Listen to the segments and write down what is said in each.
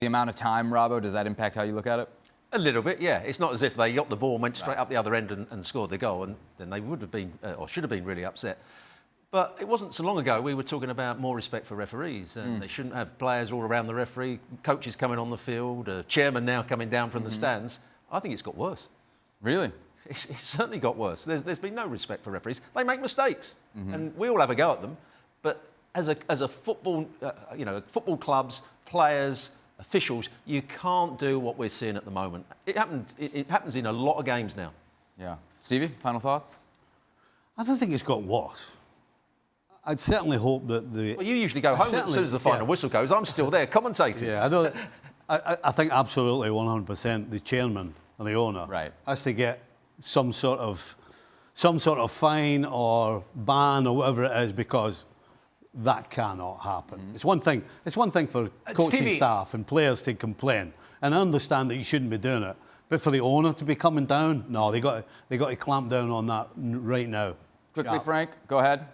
The amount of time, Robbo, does that impact how you look at it? A little bit, yeah. It's not as if they got the ball and went straight up the other end and scored the goal, and then they would have been, or should have been, really upset. But it wasn't so long ago we were talking about more respect for referees, and they shouldn't have players all around the referee, coaches coming on the field, a chairman now coming down from the stands. I think it's got worse. Really? It's certainly got worse. There's been no respect for referees. They make mistakes, and we all have a go at them. But as a football, football clubs, players, officials, you can't do what we're seeing at the moment. It happens in a lot of games now. Yeah. Stevie, final thought? I don't think it's got worse. I'd certainly hope that the... Well, you usually go home as soon as the final whistle goes. I'm still there commentating. Yeah, I think absolutely 100% the chairman and the owner has to get some sort of fine or ban or whatever it is, because that cannot happen. It's one thing for coaching staff and players to complain, and I understand that you shouldn't be doing it. But for the owner to be coming down, no, they got to clamp down on that right now. Quickly, Frank, go ahead.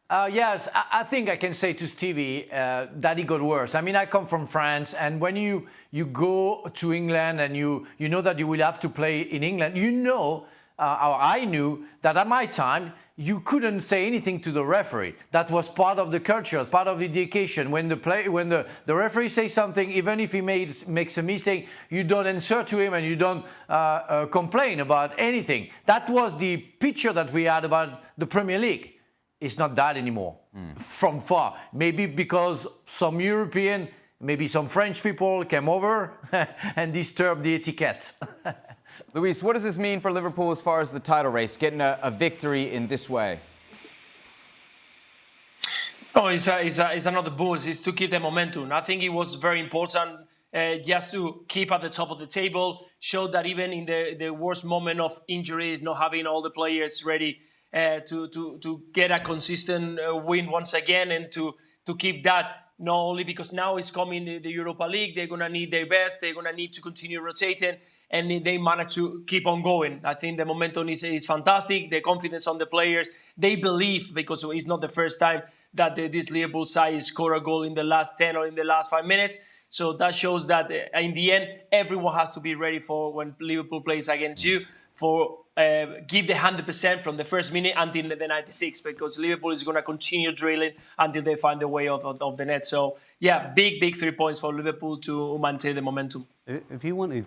Yes, I think I can say to Stevie that it got worse. I mean, I come from France, and when you go to England and you know that you will have to play in England, or I knew that at my time, you couldn't say anything to the referee. That was part of the culture, part of the education. When the referee says something, even if he makes a mistake, you don't answer to him and you don't complain about anything. That was the picture that we had about the Premier League. It's not that anymore, from far. Maybe because some European, maybe some French people came over and disturbed the etiquette. Luis, what does this mean for Liverpool as far as the title race, getting a victory in this way? Oh, it's another boost. It's to keep the momentum. I think it was very important just to keep at the top of the table, show that even in the worst moment of injuries, not having all the players ready to get a consistent win once again, and to keep that, not only because now it's coming the Europa League, they're going to need their best, they're going to need to continue rotating, and they manage to keep on going. I think the momentum is fantastic, the confidence on the players, they believe, because it's not the first time that this Liverpool side scored a goal in the last 10 or in the last 5 minutes. So that shows that in the end, everyone has to be ready for when Liverpool plays against you, for give the 100% from the first minute until the 96, because Liverpool is going to continue drilling until they find the way of the net. So yeah, big 3 points for Liverpool to maintain the momentum. If you want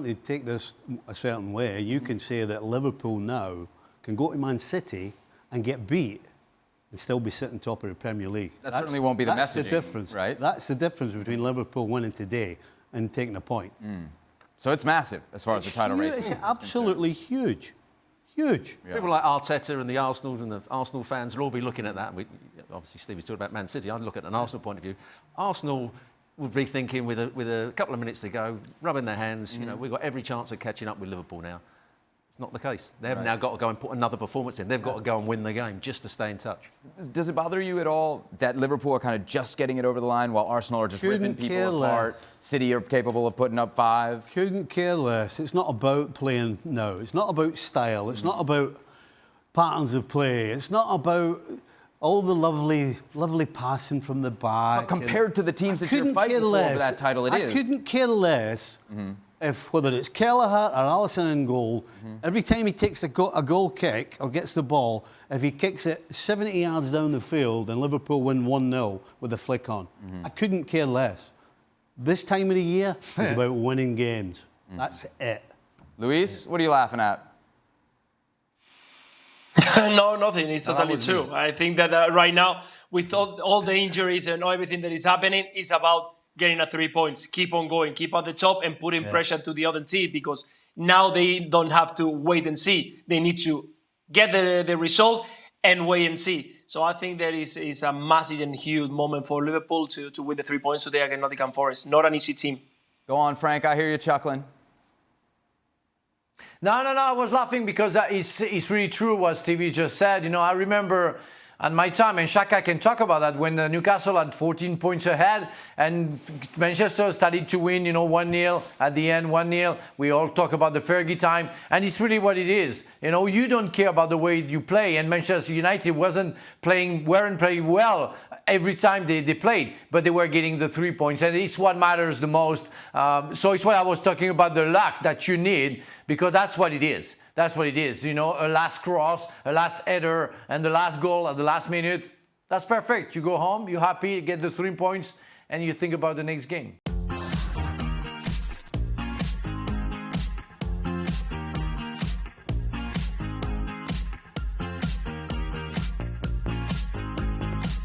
to take this a certain way, you can say that Liverpool now can go to Man City and get beat and still be sitting top of the Premier League. That certainly won't be the messaging, that's the difference, right? That's the difference between Liverpool winning today and taking a point. So it's massive as far as the title race is concerned. It's absolutely huge. Huge. Yeah. People like Arteta and the Arsenal fans will all be looking at that. And obviously, Stevie's talking about Man City. I'd look at an Arsenal point of view. Arsenal would be thinking with a couple of minutes to go, rubbing their hands, we've got every chance of catching up with Liverpool now. It's not the case. They've now got to go and put another performance in. They've got to go and win the game just to stay in touch. Does it bother you at all that Liverpool are kind of just getting it over the line while Arsenal are just ripping people apart? City are capable of putting up 5? Couldn't care less. It's not about playing now. It's not about style. It's not about patterns of play. It's not about all the lovely passing from the back. But compared to the teams that you're fighting for that title, it is. I couldn't care less if, whether it's Kelleher or Alisson in goal, every time he takes a goal kick or gets the ball, if he kicks it 70 yards down the field and Liverpool win 1-0 with a flick on, I couldn't care less. This time of the year is about winning games. That's it. Luis, what are you laughing at? No, nothing. It's totally true. I think that right now, with all the injuries and everything that is happening, it's about getting 3 points. Keep on going, keep at the top and putting pressure to the other team, because now they don't have to wait and see. They need to get the result and wait and see. So I think that is a massive and huge moment for Liverpool to win the 3 points today against Nottingham Forest. Not an easy team. Go on, Frank. I hear you chuckling. No, I was laughing because it's really true what Stevie just said. I remember at my time, and Shaka can talk about that, when Newcastle had 14 points ahead and Manchester started to win, 1-0 at the end, 1-0. We all talk about the Fergie time, and it's really what it is. You don't care about the way you play, and Manchester United weren't playing well every time they played, but they were getting the 3 points, and it's what matters the most. So it's what I was talking about, the luck that you need, because that's what it is. That's what it is. You know, a last cross, a last header, and the last goal at the last minute. That's perfect. You go home, you're happy, you get the 3 points, and you think about the next game.